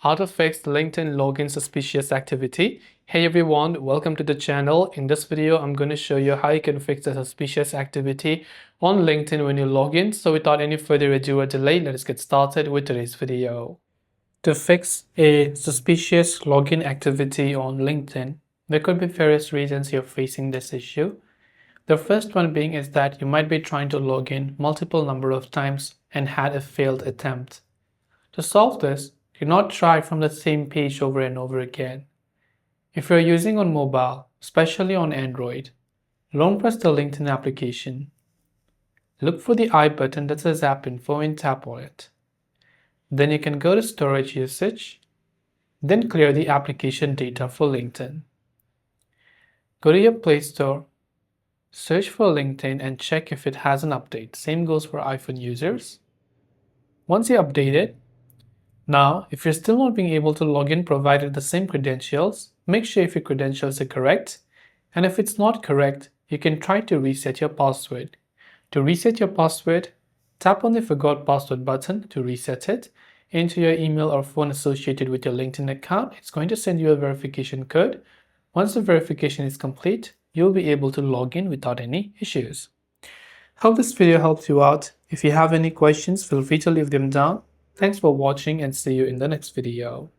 How to fix LinkedIn login suspicious activity. Hey everyone, welcome to the channel. In this video, I'm going to show you how you can fix the suspicious activity on LinkedIn when you log in. So without any further ado or delay, let us get started with today's video. To fix a suspicious login activity on LinkedIn, there could be various reasons you're facing this issue. The first one being is that you might be trying to log in multiple number of times and had a failed attempt. To solve this, do not try from the same page over and over again. If you're using on mobile, especially on Android, long press the LinkedIn application. Look for the I button that says App Info and tap on it. Then you can go to Storage Usage, then clear the application data for LinkedIn. Go to your Play Store, search for LinkedIn and check if it has an update. Same goes for iPhone users. Once you update it, now, if you're still not being able to log in provided the same credentials, make sure if your credentials are correct. And if it's not correct, you can try to reset your password. To reset your password, tap on the Forgot Password button to reset it. Enter your email or phone associated with your LinkedIn account. It's going to send you a verification code. Once the verification is complete, you'll be able to log in without any issues. Hope this video helps you out. If you have any questions, feel free to leave them down. Thanks for watching and see you in the next video.